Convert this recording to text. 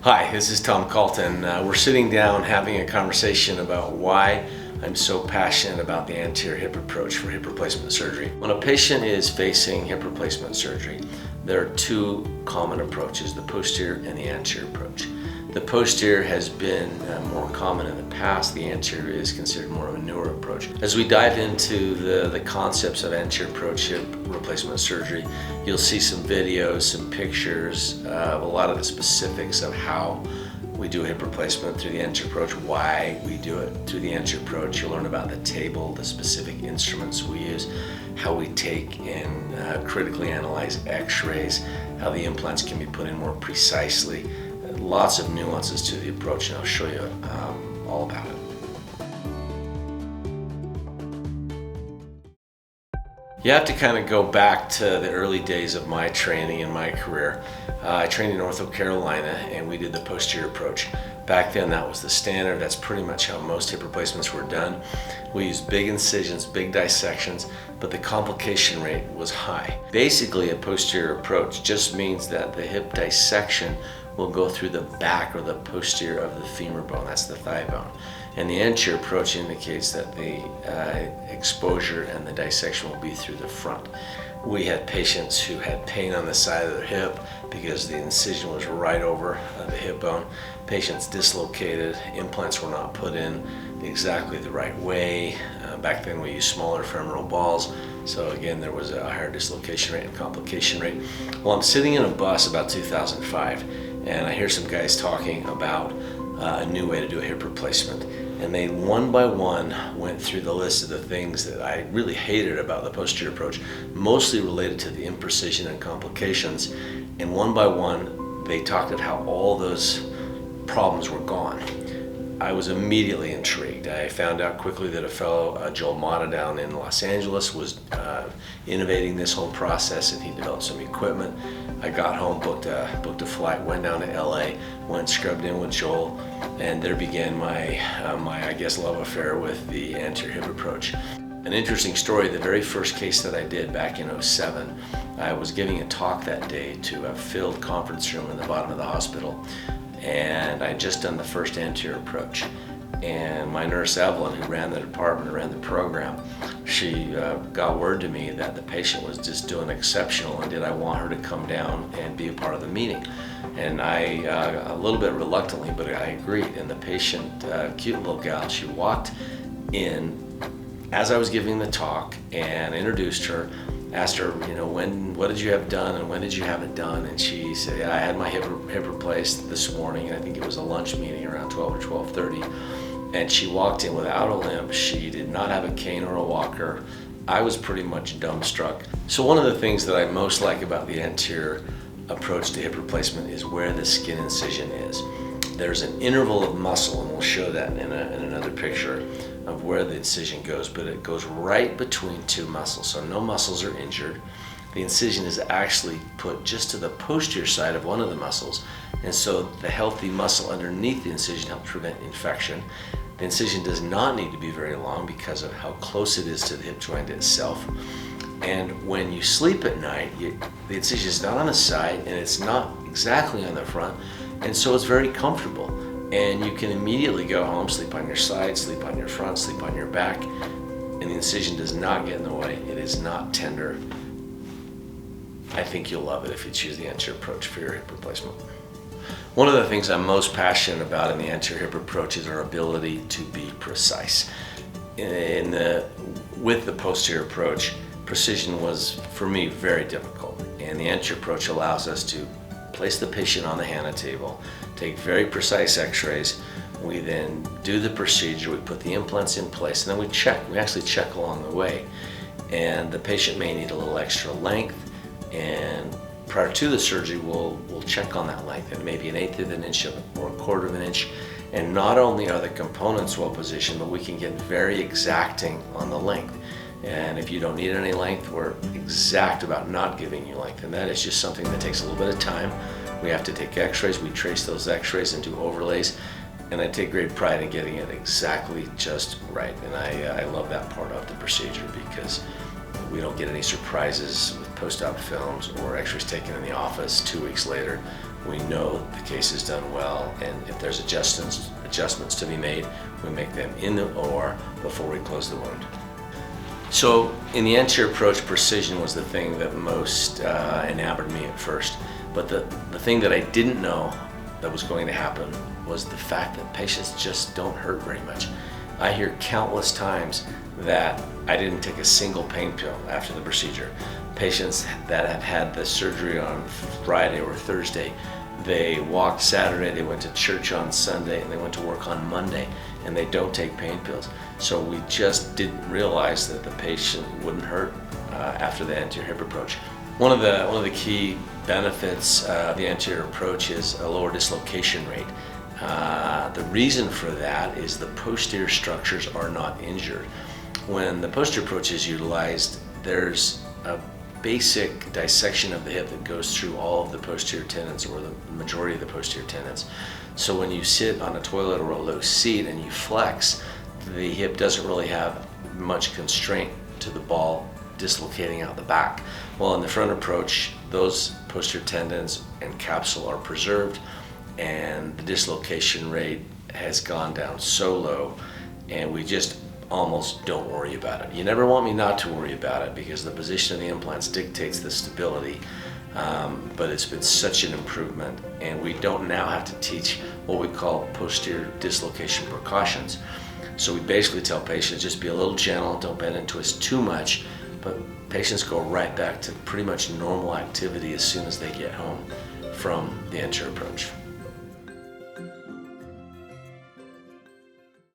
Hi, this is Tom Calton. We're sitting down having a conversation about why I'm so passionate about the anterior hip approach for hip replacement surgery. When a patient is facing hip replacement surgery, there are two common approaches, the posterior and the anterior approach. The posterior has been more common in the past. The anterior is considered more of a newer approach. As we dive into the concepts of anterior approach hip replacement surgery, you'll see some videos, some pictures, a lot of the specifics of how we do hip replacement through the anterior approach, why we do it through the anterior approach. You'll learn about the table, the specific instruments we use, how we take and critically analyze x-rays, how the implants can be put in more precisely. Lots of nuances to the approach, and I'll show you all about it. You have to kind of go back to the early days of my training and my career. I trained in North Carolina and we did the posterior approach. Back then that was the standard. That's pretty much how most hip replacements were done. We used big incisions, big dissections, but the complication rate was high. Basically, a posterior approach just means that the hip dissection will go through the back or the posterior of the femur bone, that's the thigh bone. And the anterior approach indicates that the exposure and the dissection will be through the front. We had patients who had pain on the side of their hip because the incision was right over the hip bone. Patients dislocated, implants were not put in exactly the right way. Back then we used smaller femoral balls, so again there was a higher dislocation rate and complication rate. Well, I'm sitting in a bus about 2005 and I hear some guys talking about a new way to do a hip replacement. And they one by one went through the list of the things that I really hated about the posterior approach, mostly related to the imprecision and complications. And one by one, they talked about how all those problems were gone. I was immediately intrigued. I found out quickly that a fellow, Joel Mata down in Los Angeles, was innovating this whole process, and he developed some equipment. I got home, booked a flight, went down to LA, went scrubbed in with Joel, and there began my I guess love affair with the anterior hip approach. An interesting story, the very first case that I did back in '07, I was giving a talk that day to a filled conference room in the bottom of the hospital, and I'd just done the first anterior approach. And my nurse Evelyn, who ran the department, ran the program, she got word to me that the patient was just doing exceptional and did I want her to come down and be a part of the meeting. And I, a little bit reluctantly, but I agreed. And the patient, cute little gal, she walked in as I was giving the talk and introduced her, asked her, what did you have done and when did you have it done? And she said, I had my hip replaced this morning. I think it was a lunch meeting around 12 or 12:30. And she walked in without a limp. She did not have a cane or a walker. I was pretty much dumbstruck. So one of the things that I most like about the anterior approach to hip replacement is where the skin incision is. There's an interval of muscle, and we'll show that in another picture, of where the incision goes, but it goes right between two muscles, so no muscles are injured. The incision is actually put just to the posterior side of one of the muscles, and so the healthy muscle underneath the incision helps prevent infection. The incision does not need to be very long because of how close it is to the hip joint itself. And when you sleep at night, the incision is not on the side and it's not exactly on the front, and so it's very comfortable. And you can immediately go home, sleep on your side, sleep on your front, sleep on your back, and the incision does not get in the way. It is not tender. I think you'll love it if you choose the anterior approach for your hip replacement. One of the things I'm most passionate about in the anterior hip approach is our ability to be precise. With the posterior approach, precision was, for me, very difficult. And the anterior approach allows us to place the patient on the HANA table, take very precise x-rays. We then do the procedure, we put the implants in place, and then we check. We actually check along the way. And the patient may need a little extra length, and prior to the surgery, we'll check on that length, and maybe 1/8 of an inch or 1/4 of an inch. And not only are the components well positioned, but we can get very exacting on the length. And if you don't need any length, we're exact about not giving you length. And that is just something that takes a little bit of time. We have to take x-rays, we trace those x-rays and do overlays. And I take great pride in getting it exactly just right. And I love that part of the procedure because we don't get any surprises with post-op films or x-rays taken in the office 2 weeks later we know the case is done well, and if there's adjustments to be made, we make them in the OR before we close the wound. So in the anterior approach, precision was the thing that most enamored me at first. But the thing that I didn't know that was going to happen was the fact that patients just don't hurt very much. I hear countless times that I didn't take a single pain pill after the procedure. Patients that have had the surgery on Friday or Thursday, they walked Saturday, they went to church on Sunday, and they went to work on Monday, and they don't take pain pills. So we just didn't realize that the patient wouldn't hurt after the anterior hip approach. One of the key benefits of the anterior approach is a lower dislocation rate. The reason for that is the posterior structures are not injured. When the posterior approach is utilized, there's a basic dissection of the hip that goes through all of the posterior tendons, or the majority of the posterior tendons. So when you sit on a toilet or a low seat and you flex, the hip doesn't really have much constraint to the ball dislocating out the back. Well, in the front approach, those posterior tendons and capsule are preserved, and the dislocation rate has gone down so low, and we just almost don't worry about it. You never want me not to worry about it, because the position of the implants dictates the stability, but it's been such an improvement, and we don't now have to teach what we call posterior dislocation precautions. So we basically tell patients, just be a little gentle, don't bend and twist too much, but patients go right back to pretty much normal activity as soon as they get home from the anterior approach.